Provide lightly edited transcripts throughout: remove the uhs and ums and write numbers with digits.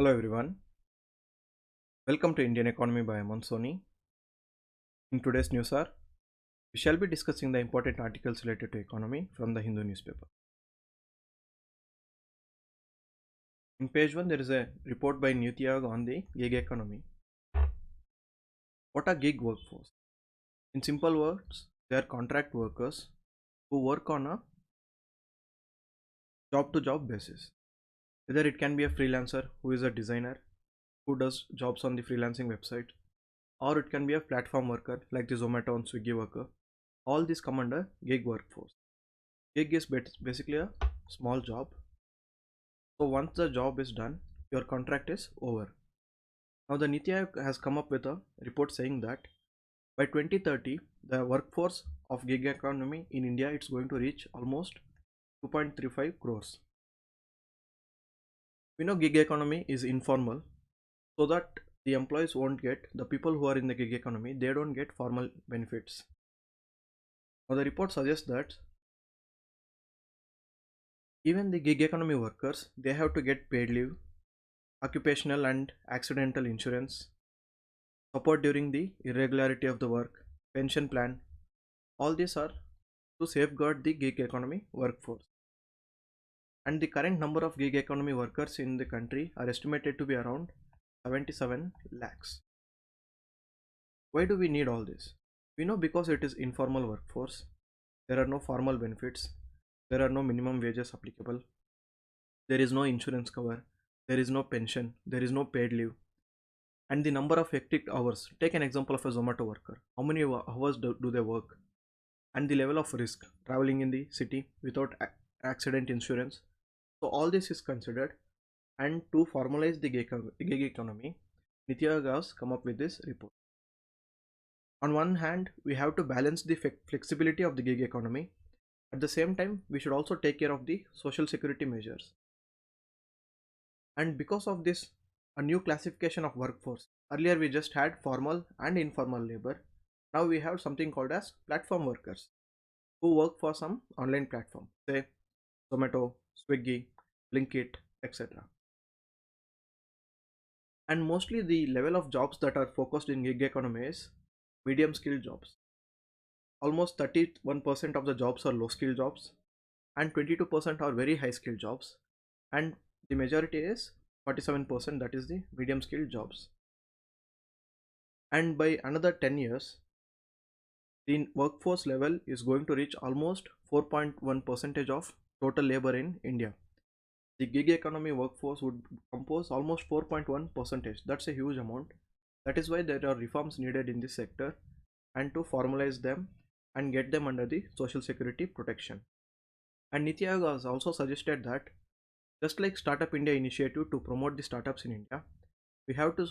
Hello everyone, welcome to Indian Economy by Aman Soni. In today's news hour, we shall be discussing the important articles related to economy from the Hindu newspaper. In page 1, there is a report by Niti Aayog on the gig economy. What are gig workforce? In simple words, they are contract workers who work on a job to job basis. Either it can be a freelancer who is a designer who does jobs on the freelancing website, or it can be a platform worker like the Zomato and Swiggy worker. All these come under gig workforce. Gig is basically a small job. So once the job is done, your contract is over. Now the Niti Aayog has come up with a report saying that by 2030, the workforce of gig economy in India it's going to reach almost 2.35 crores. We know gig economy is informal, so that the employees won't get, the people who are in the gig economy, they don't get formal benefits. Now the report suggests that even the gig economy workers, they have to get paid leave, occupational and accidental insurance, support during the irregularity of the work, pension plan. All these are to safeguard the gig economy workforce. And the current number of gig economy workers in the country are estimated to be around 77 lakhs. Why do we need all this? We know because it is informal workforce. There are no formal benefits. There are no minimum wages applicable. There is no insurance cover. There is no pension. There is no paid leave. And the number of hectic hours. Take an example of a Zomato worker. How many hours do they work? And the level of risk traveling in the city without accident insurance. So all this is considered, and to formalize the gig economy, Niti Aayog has come up with this report. On one hand, we have to balance the flexibility of the gig economy. At the same time, we should also take care of the social security measures. And because of this, a new classification of workforce. Earlier we just had formal and informal labor. Now we have something called as platform workers who work for some online platform, say Zomato, Swiggy, Blinkit, etc. And mostly the level of jobs that are focused in gig economy is medium skilled jobs. Almost 31% of the jobs are low skilled jobs and 22% are very high skilled jobs, and the majority is 47%, that is the medium skilled jobs. And by another 10 years, the workforce level is going to reach almost 4.1 percentage of total labor in India. The gig economy workforce would compose almost 4.1 percentage. That's a huge amount. That is why there are reforms needed in this sector, and to formalize them and get them under the social security protection. And Niti Aayog has also suggested that just like Startup India initiative to promote the startups in India, we have to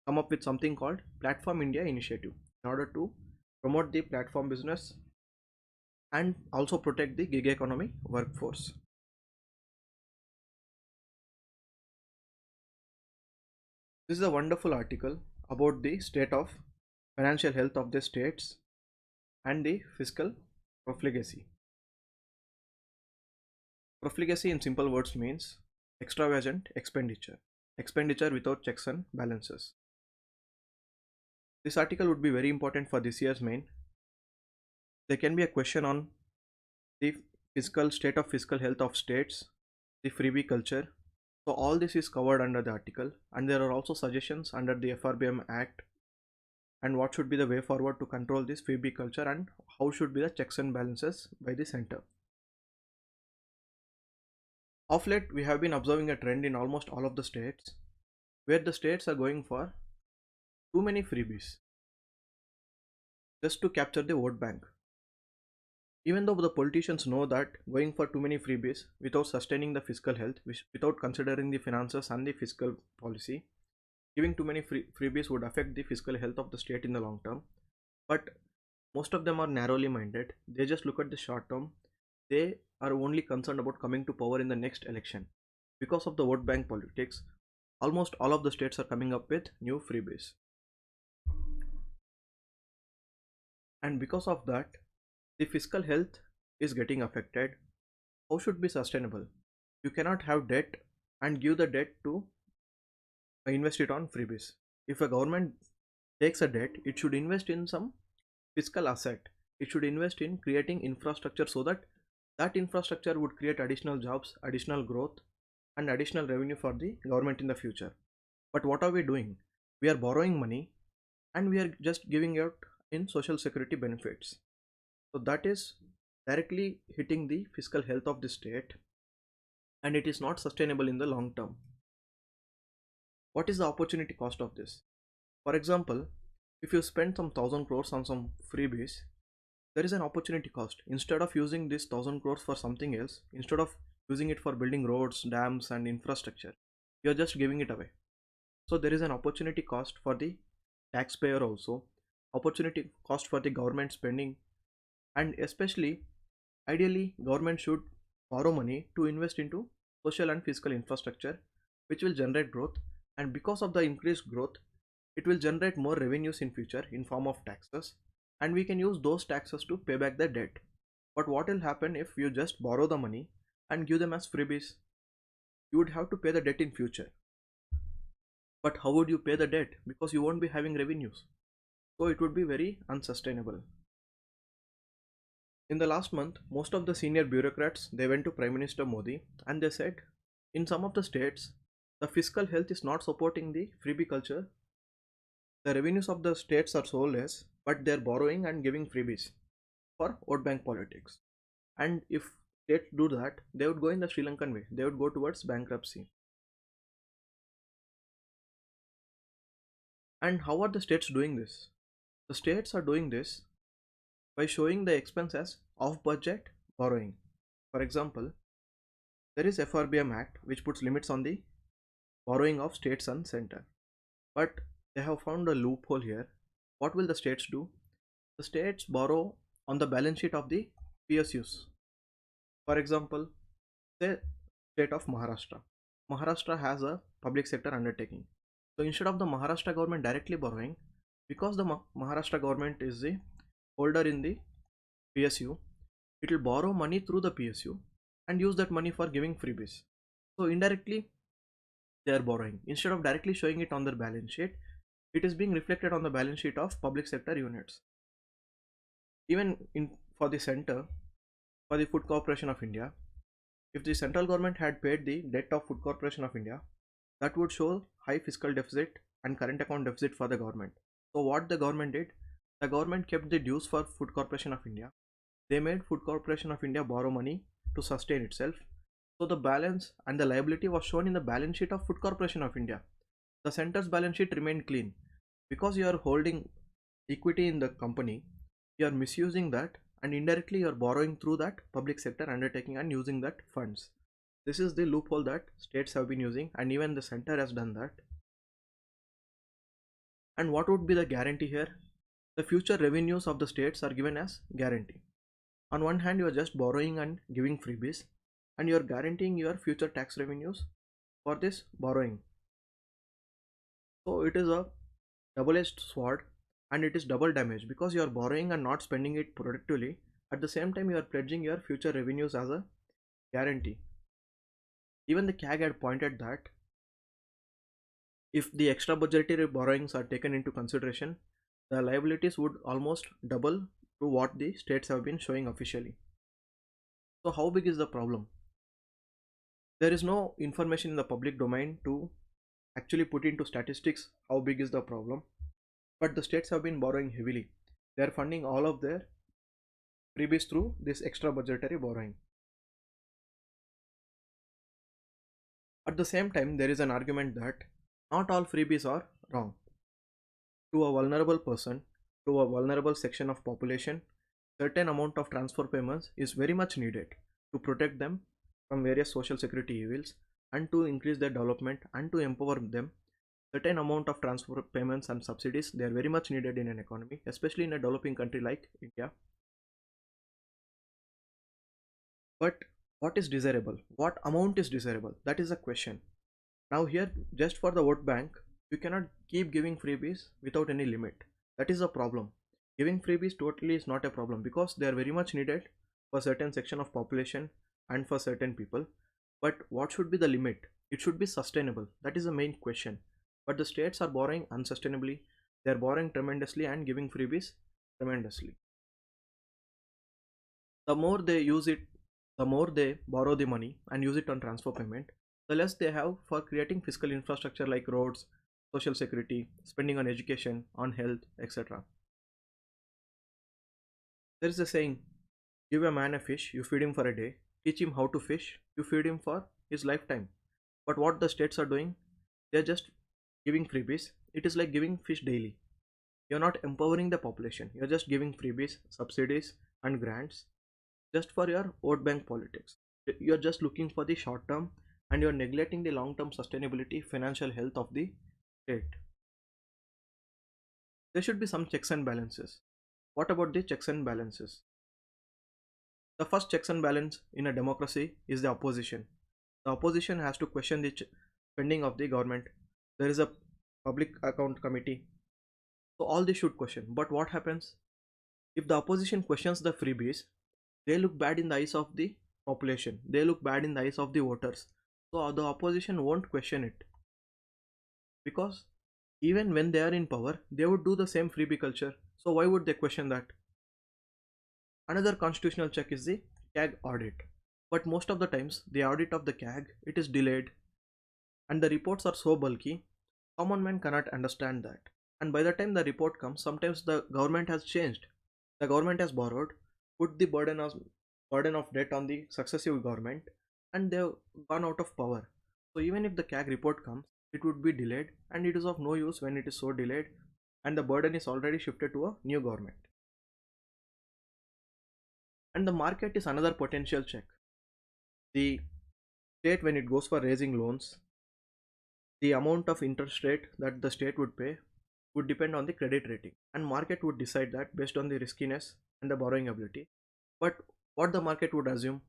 come up with something called Platform India initiative in order to promote the platform business and also protect the gig economy workforce. This is a wonderful article about the state of financial health of the states and the fiscal profligacy. Profligacy in simple words means extravagant expenditure without checks and balances. This article would be very important for this year's main. There can be a question on the fiscal state of fiscal health of states, the freebie culture. So all this is covered under the article, and there are also suggestions under the FRBM Act and what should be the way forward to control this freebie culture and how should be the checks and balances by the center. Of late, we have been observing a trend in almost all of the states where the states are going for too many freebies just to capture the vote bank. Even though the politicians know that going for too many freebies without sustaining the fiscal health, without considering the finances and the fiscal policy, giving too many freebies would affect the fiscal health of the state in the long term. But most of them are narrowly minded. They just look at the short term. They are only concerned about coming to power in the next election. Because of the vote bank politics, almost all of the states are coming up with new freebies. And because of that, the fiscal health is getting affected. How should be sustainable? You cannot have debt and give the debt to invest it on freebies. If a government takes a debt, it should invest in some fiscal asset. It should invest in creating infrastructure so that that infrastructure would create additional jobs, additional growth, and additional revenue for the government in the future. But what are we doing? We are borrowing money and we are just giving out in social security benefits. So that is directly hitting the fiscal health of the state, and it is not sustainable in the long term. What is the opportunity cost of this? For example, if you spend some thousand crores on some freebies, there is an opportunity cost. Instead of using this thousand crores for something else, instead of using it for building roads, dams, and infrastructure, you are just giving it away. So there is an opportunity cost for the taxpayer also, opportunity cost for the government spending, and especially ideally government should borrow money to invest into social and physical infrastructure, which will generate growth, and because of the increased growth, it will generate more revenues in future in form of taxes, and we can use those taxes to pay back the debt. But what will happen if you just borrow the money and give them as freebies? You would have to pay the debt in future. But how would you pay the debt? Because you won't be having revenues. So it would be very unsustainable. In the last month, most of the senior bureaucrats they went to Prime Minister Modi and they said in some of the states the fiscal health is not supporting the freebie culture. The revenues of the states are so less, but they are borrowing and giving freebies for vote bank politics. And if states do that, they would go in the Sri Lankan way. They would go towards bankruptcy. And how are the states doing this? The states are doing this by showing the expense as off budget borrowing. For example, there is FRBM Act which puts limits on the borrowing of states and center. But they have found a loophole here. What will the states do? The states borrow on the balance sheet of the PSUs. For example, say state of Maharashtra. Maharashtra has a public sector undertaking. So instead of the Maharashtra government directly borrowing, because the Maharashtra government is the holder in the PSU, it will borrow money through the PSU and use that money for giving freebies. So indirectly they are borrowing. Instead of directly showing it on their balance sheet, it is being reflected on the balance sheet of public sector units. Even in for the center, for the Food Corporation of India, if the central government had paid the debt of Food Corporation of India, that would show high fiscal deficit and current account deficit for the government. So what the government did, the government kept the dues for Food Corporation of India. They made Food Corporation of India borrow money to sustain itself. So the balance and the liability was shown in the balance sheet of Food Corporation of India. The center's balance sheet remained clean. Because you are holding equity in the company, you are misusing that and indirectly you are borrowing through that public sector undertaking and using that funds. This is the loophole that states have been using, and even the center has done that. And what would be the guarantee here? The future revenues of the states are given as guarantee. On one hand, you are just borrowing and giving freebies, and you are guaranteeing your future tax revenues for this borrowing. So it is a double-edged sword, and it is double damage because you are borrowing and not spending it productively. At the same time, you are pledging your future revenues as a guarantee. Even the CAG had pointed that if the extra budgetary borrowings are taken into consideration, the liabilities would almost double to what the states have been showing officially. So how big is the problem? There is no information in the public domain to actually put into statistics how big is the problem, but the states have been borrowing heavily. They are funding all of their freebies through this extra budgetary borrowing. At the same time, there is an argument that not all freebies are wrong. To a vulnerable person, to a vulnerable section of population, certain amount of transfer payments is very much needed to protect them from various social security evils and to increase their development and to empower them. Certain amount of transfer payments and subsidies, they are very much needed in an economy, especially in a developing country like India. But what is desirable? What amount is desirable? That is the question. Now here, just for the vote bank, you cannot keep giving freebies without any limit. That is a problem. Giving freebies totally is not a problem because they are very much needed for certain section of population and for certain people. But what should be the limit? It should be sustainable. That is the main question. But the states are borrowing unsustainably, they are borrowing tremendously and giving freebies tremendously. The more they use it, the more they borrow the money and use it on transfer payment, the less they have for creating fiscal infrastructure like roads, social security, spending on education, on health, etc. There is a saying, give a man a fish, you feed him for a day, teach him how to fish, you feed him for his lifetime. But what the states are doing, they are just giving freebies. It is like giving fish daily. You're not empowering the population, you're just giving freebies, subsidies, and grants just for your vote bank politics. You're just looking for the short term and you're neglecting the long term sustainability, financial health of the state. There should be some checks and balances. What about the checks and balances? The first checks and balance in a democracy is the opposition. The opposition has to question the spending of the government. There is a public account committee. So all they should question. But what happens? If the opposition questions the freebies, they look bad in the eyes of the population. They look bad in the eyes of the voters. So the opposition won't question it because even when they are in power, they would do the same freebie culture. So why would they question that? Another constitutional check is the CAG audit. But most of the times, the audit of the CAG it is delayed, and the reports are so bulky, common man cannot understand that. And by the time the report comes, sometimes the government has changed. The government has borrowed, put the burden of debt on the successive government, and they have gone out of power. So even if the CAG report comes, it would be delayed, and it is of no use when it is so delayed, and the burden is already shifted to a new government. And the market is another potential check. The state, when it goes for raising loans, the amount of interest rate that the state would pay would depend on the credit rating, and market would decide that based on the riskiness and the borrowing ability. But what the market would assume,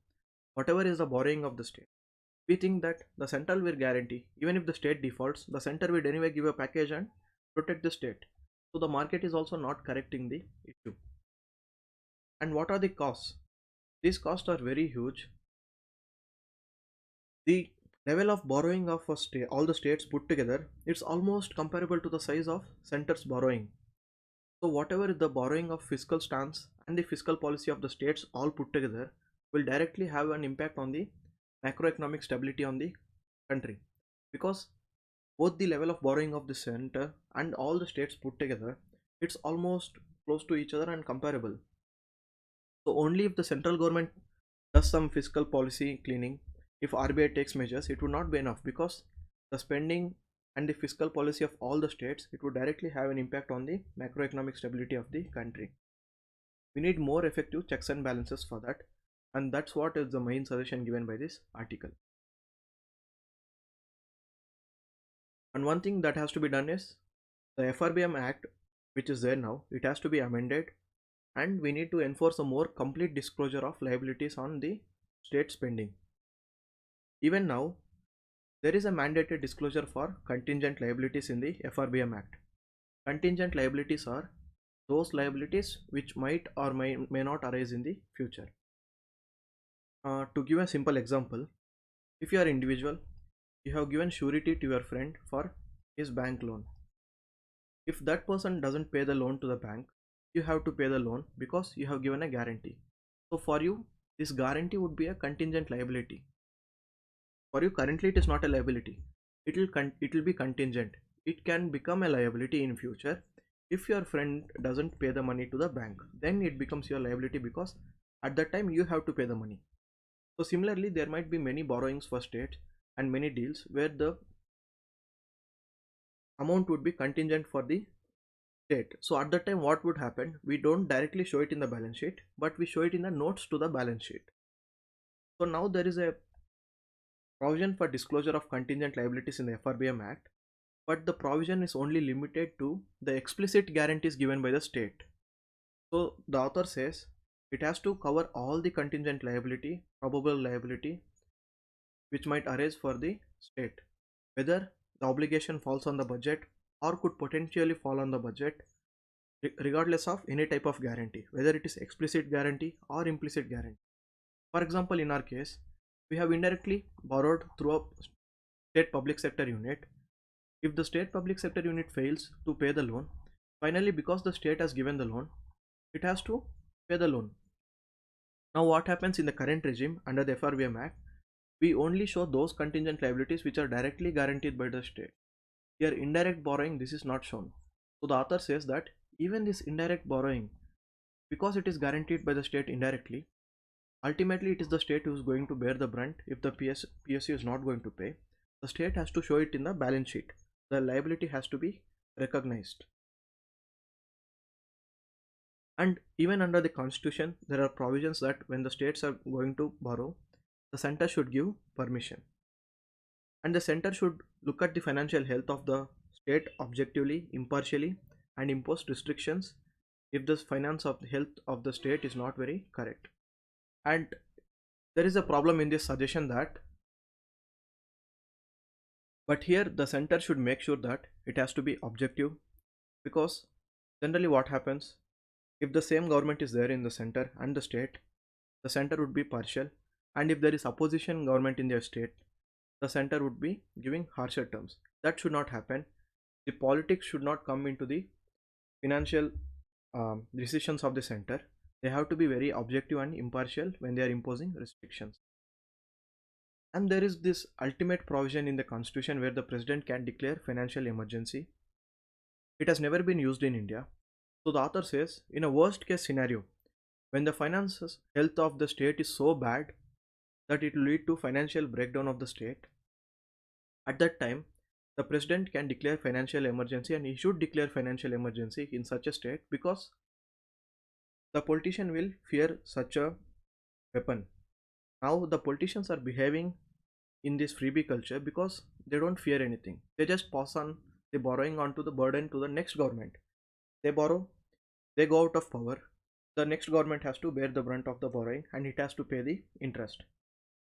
whatever is the borrowing of the state, we think that the central will guarantee, even if the state defaults, the center will anyway give a package and protect the state. So the market is also not correcting the issue. And what are the costs? These costs are very huge. The level of borrowing of a state, all the states put together, it's almost comparable to the size of center's borrowing. So whatever the borrowing of fiscal stance and the fiscal policy of the states all put together will directly have an impact on the macroeconomic stability on the country, because both the level of borrowing of the center and all the states put together, it's almost close to each other and comparable. So only if the central government does some fiscal policy cleaning, if RBI takes measures, it would not be enough, because the spending and the fiscal policy of all the states, it would directly have an impact on the macroeconomic stability of the country. We need more effective checks and balances for that, and that's what is the main suggestion given by this article. And one thing that has to be done is the FRBM Act, which is there now, it has to be amended, and we need to enforce a more complete disclosure of liabilities on the state spending. Even now, there is a mandated disclosure for contingent liabilities in the FRBM Act. Contingent liabilities are those liabilities which might or may not arise in the future. To give a simple example, if you are individual, you have given surety to your friend for his bank loan. If that person doesn't pay the loan to the bank, you have to pay the loan because you have given a guarantee. So for you, this guarantee would be a contingent liability. For you, currently it is not a liability. It will be contingent. It can become a liability in future. If your friend doesn't pay the money to the bank, then it becomes your liability, because at that time you have to pay the money. So similarly, there might be many borrowings for states and many deals where the amount would be contingent for the state. So at that time, what would happen? We don't directly show it in the balance sheet, but we show it in the notes to the balance sheet. So now there is a provision for disclosure of contingent liabilities in the FRBM Act, but the provision is only limited to the explicit guarantees given by the state. So the author says it has to cover all the contingent liability, probable liability which might arise for the state, whether the obligation falls on the budget or could potentially fall on the budget, regardless of any type of guarantee, whether it is explicit guarantee or implicit guarantee. For example, in our case, we have indirectly borrowed through a state public sector unit, If the state public sector unit fails to pay the loan, finally because the state has given the loan, it has to pay the loan. Now what happens in the current regime under the FRBM Act? We only show those contingent liabilities which are directly guaranteed by the state. Here indirect borrowing, this is not shown. So the author says that even this indirect borrowing, because it is guaranteed by the state indirectly, ultimately it is the state who is going to bear the brunt if the PSU is not going to pay. The state has to show it in the balance sheet. The liability has to be recognized. And even under the constitution, there are provisions that when the states are going to borrow, the center should give permission. And the center should look at the financial health of the state objectively, impartially, and impose restrictions if the finance of the health of the state is not very correct. And there is a problem in this suggestion that, but here the center should make sure that it has to be objective, because generally what happens, if the same government is there in the center and the center would be partial, and if there is opposition government in their state, the center would be giving harsher terms. That should not happen. The politics should not come into the financial decisions of the center. They have to be very objective and impartial when they are imposing restrictions. And there is this ultimate provision in the constitution where the president can declare financial emergency. It has never been used in India. So the author says, in a worst case scenario, when the finances health of the state is so bad that it will lead to financial breakdown of the state, at that time the president can declare financial emergency, and he should declare financial emergency in such a state because the politician will fear such a weapon. Now the politicians are behaving in this freebie culture because they don't fear anything. They just pass on the borrowing onto the burden to the next government. They borrow, they go out of power. The next government has to bear the brunt of the borrowing and it has to pay the interest.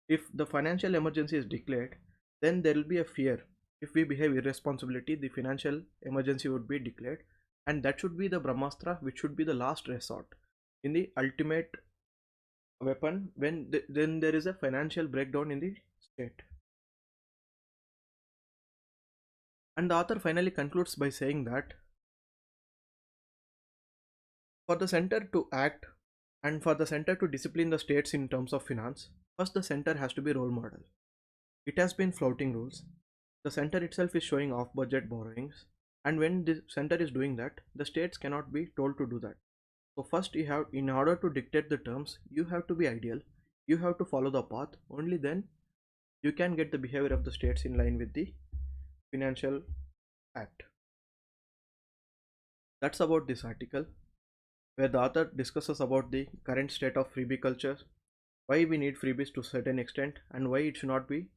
If the financial emergency is declared, then there will be a fear. If we behave irresponsibility, the financial emergency would be declared, and that should be the Brahmastra, which should be the last resort in the ultimate weapon when then there is a financial breakdown in the state. And the author finally concludes by saying that for the center to act and for the center to discipline the states in terms of finance, first the center has to be role model. It has been flouting rules. The center itself is showing off budget borrowings, and when the center is doing that, the states cannot be told to do that. So first you have, in order to dictate the terms, you have to be ideal. You have to follow the path. Only then you can get the behavior of the states in line with the financial act. That's about this article, where the author discusses about the current state of freebie culture, why we need freebies to a certain extent, and why it should not be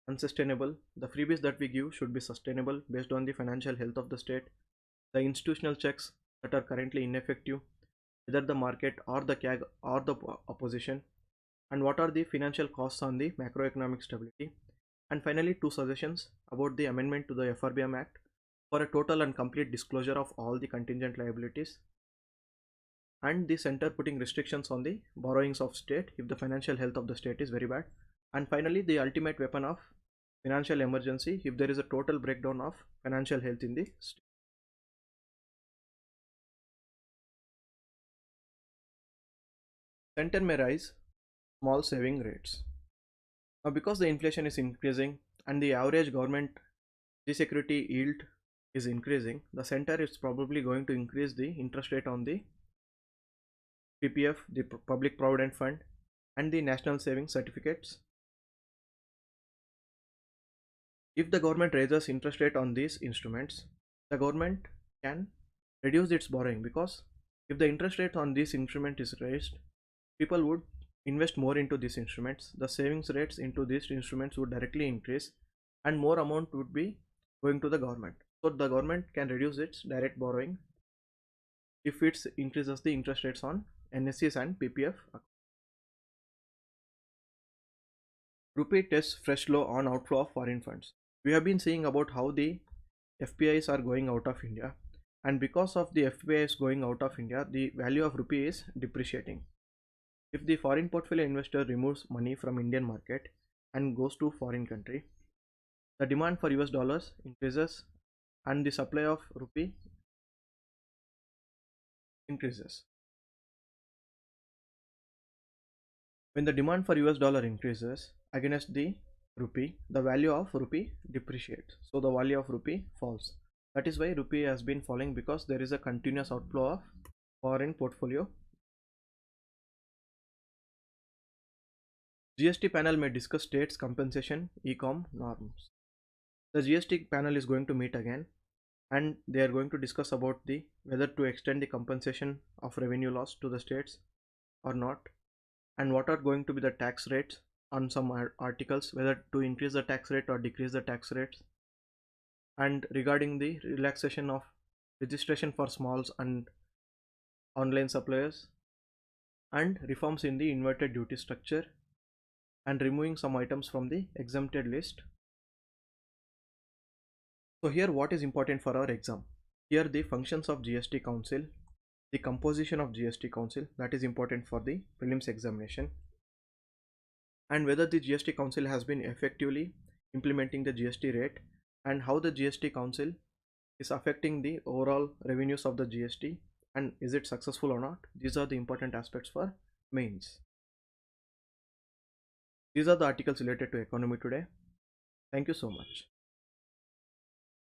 unsustainable. The freebies that we give should be sustainable based on the financial health of the state, the institutional checks that are currently ineffective, whether the market or the CAG or the opposition, and what are the financial costs on the macroeconomic stability. And finally, two suggestions about the amendment to the FRBM Act for a total and complete disclosure of all the contingent liabilities, and the center putting restrictions on the borrowings of state if the financial health of the state is very bad. And finally, the ultimate weapon of financial emergency if there is a total breakdown of financial health in the state. Center may raise small saving rates. Now because the inflation is increasing and the average government security yield is increasing, the center is probably going to increase the interest rate on the PPF, the Public Provident Fund, and the National Savings Certificates. If the government raises interest rate on these instruments, the government can reduce its borrowing, because if the interest rate on this instrument is raised, people would invest more into these instruments. The savings rates into these instruments would directly increase and more amount would be going to the government. So the government can reduce its direct borrowing if it increases the interest rates on NSCs and PPF. Rupee tests fresh low on outflow of foreign funds. We have been seeing about how the FPIs are going out of India, and because of the FPIs going out of India, the value of rupee is depreciating. If the foreign portfolio investor removes money from Indian market and goes to foreign country, the demand for US dollars increases and the supply of rupee increases. When the demand for US dollar increases against the rupee, the value of rupee depreciates. So the value of rupee falls. That is why rupee has been falling, because there is a continuous outflow of foreign portfolio. GST panel may discuss states compensation e-com norms. The GST panel is going to meet again, and they are going to discuss about the whether to extend the compensation of revenue loss to the states or not, and what are going to be the tax rates on some articles, whether to increase the tax rate or decrease the tax rates, and regarding the relaxation of registration for smalls and online suppliers, and reforms in the inverted duty structure, and removing some items from the exempted list. So here what is important for our exam? Here the functions of GST Council, the composition of GST Council, that is important for the prelims examination, and whether the GST Council has been effectively implementing the GST rate, and how the GST Council is affecting the overall revenues of the GST, and is it successful or not. These are the important aspects for mains. These are the articles related to economy today. Thank you so much.